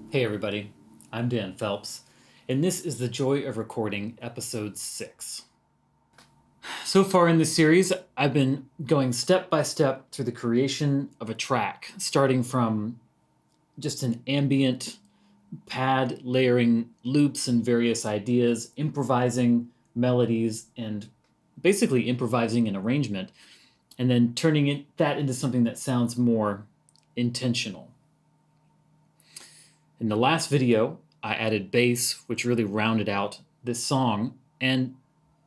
Hey everybody, I'm Dan Phelps, and this is The Joy of Recording, Episode 6. So far in this series, I've been going step by step through the creation of a track, starting from just an ambient pad layering loops and various ideas, improvising melodies, and basically improvising an arrangement, and then turning that into something that sounds more intentional. In the last video, I added bass, which really rounded out this song. And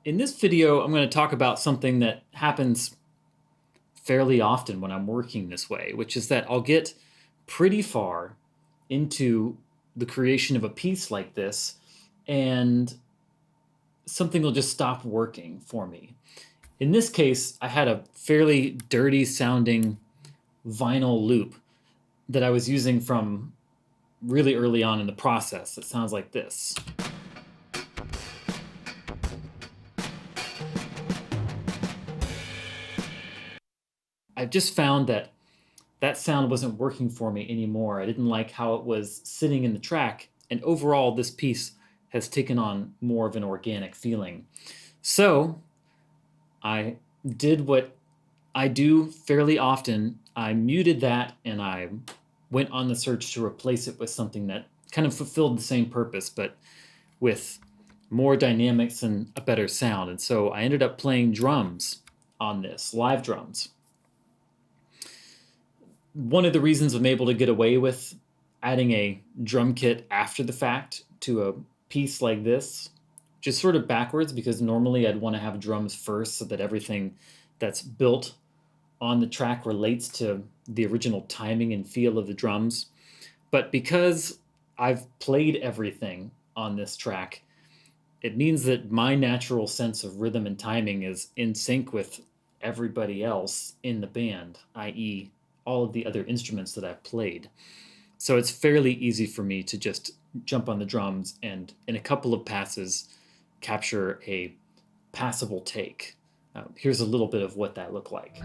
in this video, I'm going to talk about something that happens fairly often when I'm working this way, which is that I'll get pretty far into the creation of a piece like this, and something will just stop working for me. In this case, I had a fairly dirty sounding vinyl loop that I was using from really early on in the process. It sounds like this. I've just found that that sound wasn't working for me anymore. I didn't like how it was sitting in the track, and overall, this piece has taken on more of an organic feeling. So I did what I do fairly often. I muted that and I went on the search to replace it with something that kind of fulfilled the same purpose, but with more dynamics and a better sound. And so I ended up playing drums on this, live drums. One of the reasons I'm able to get away with adding a drum kit after the fact to a piece like this, which is sort of backwards because normally I'd want to have drums first so that everything that's built on the track relates to the original timing and feel of the drums. But because I've played everything on this track, it means that my natural sense of rhythm and timing is in sync with everybody else in the band, i.e., all of the other instruments that I've played. So it's fairly easy for me to just jump on the drums and, in a couple of passes, capture a passable take. Here's a little bit of what that looked like.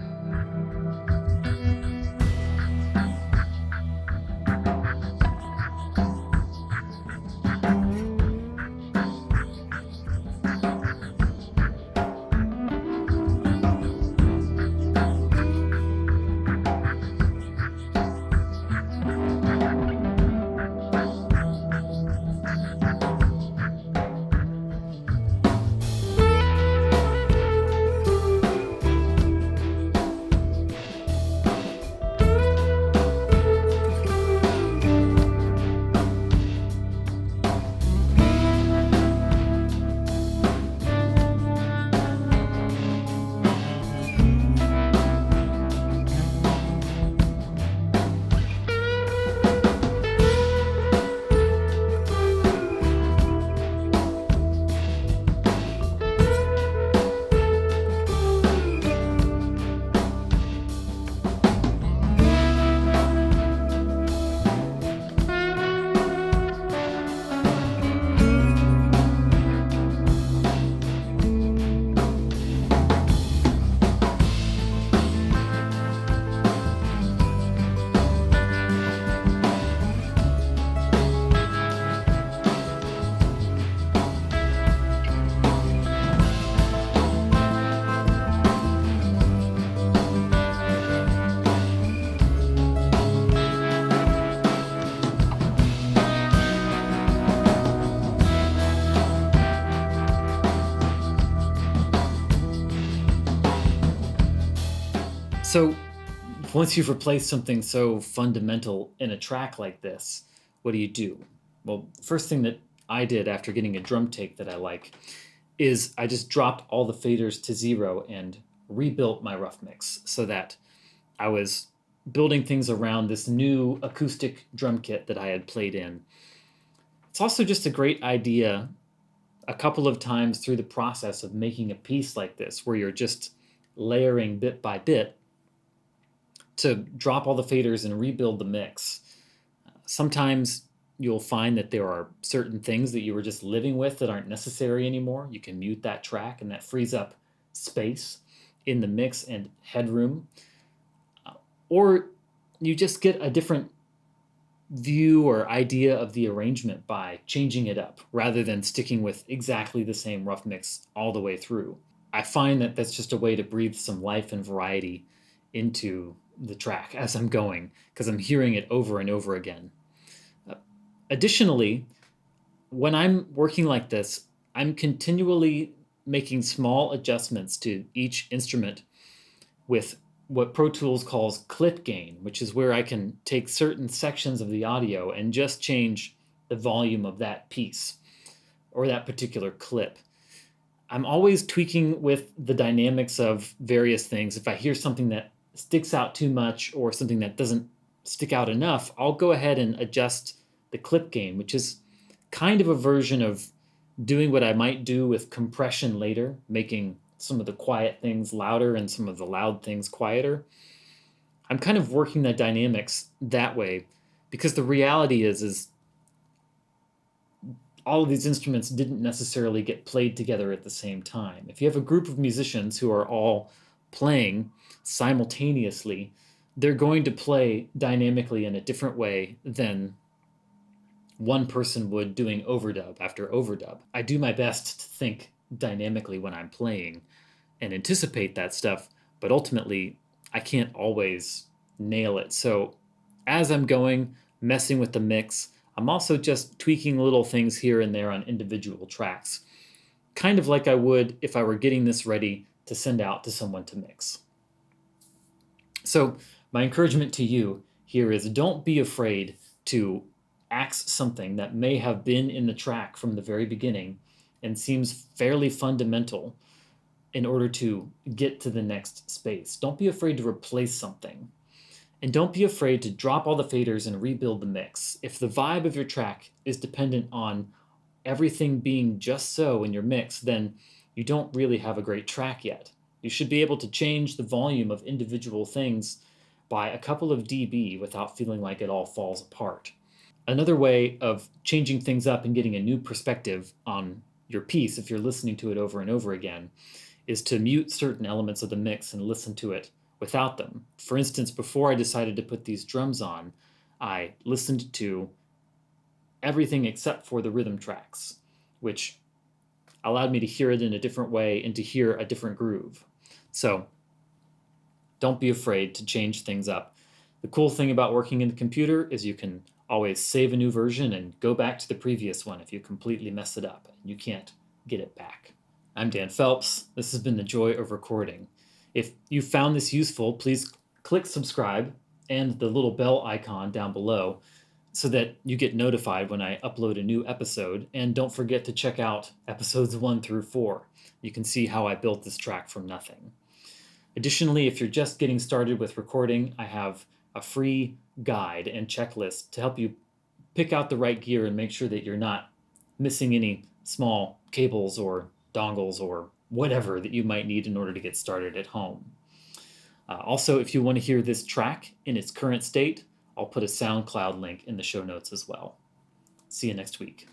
So once you've replaced something so fundamental in a track like this, what do you do? Well, first thing that I did after getting a drum take that I like is I just dropped all the faders to zero and rebuilt my rough mix so that I was building things around this new acoustic drum kit that I had played in. It's also just a great idea a couple of times through the process of making a piece like this where you're just layering bit by bit to drop all the faders and rebuild the mix. Sometimes you'll find that there are certain things that you were just living with that aren't necessary anymore. You can mute that track, and that frees up space in the mix and headroom. Or you just get a different view or idea of the arrangement by changing it up rather than sticking with exactly the same rough mix all the way through. I find that that's just a way to breathe some life and variety into the track as I'm going because I'm hearing it over and over again. Uh, Additionally, when I'm working like this, I'm continually making small adjustments to each instrument with what Pro Tools calls clip gain, which is where I can take certain sections of the audio and just change the volume of that piece or that particular clip. I'm always tweaking with the dynamics of various things. If I hear something that sticks out too much or something that doesn't stick out enough, I'll go ahead and adjust the clip gain, which is kind of a version of doing what I might do with compression later, making some of the quiet things louder and some of the loud things quieter. I'm kind of working the dynamics that way because the reality is all of these instruments didn't necessarily get played together at the same time. If you have a group of musicians who are all playing simultaneously, they're going to play dynamically in a different way than one person would doing overdub after overdub. I do my best to think dynamically when I'm playing and anticipate that stuff, but ultimately I can't always nail it. So as I'm going, messing with the mix, I'm also just tweaking little things here and there on individual tracks, kind of like I would if I were getting this ready to send out to someone to mix. So my encouragement to you here is don't be afraid to axe something that may have been in the track from the very beginning and seems fairly fundamental in order to get to the next space. Don't be afraid to replace something. And don't be afraid to drop all the faders and rebuild the mix. If the vibe of your track is dependent on everything being just so in your mix, then you don't really have a great track yet. You should be able to change the volume of individual things by a couple of dB without feeling like it all falls apart. Another way of changing things up and getting a new perspective on your piece, if you're listening to it over and over again, is to mute certain elements of the mix and listen to it without them. For instance, before I decided to put these drums on, I listened to everything except for the rhythm tracks, which allowed me to hear it in a different way and to hear a different groove. So don't be afraid to change things up. The cool thing about working in the computer is you can always save a new version and go back to the previous one if you completely mess it up. You can't get it back. I'm Dan Phelps. This has been The Joy of Recording. If you found this useful, please click subscribe and the little bell icon down below so that you get notified when I upload a new episode. And don't forget to check out episodes 1 through 4. You can see how I built this track from nothing. Additionally, if you're just getting started with recording, I have a free guide and checklist to help you pick out the right gear and make sure that you're not missing any small cables or dongles or whatever that you might need in order to get started at home. Also, if you want to hear this track in its current state, I'll put a SoundCloud link in the show notes as well. See you next week.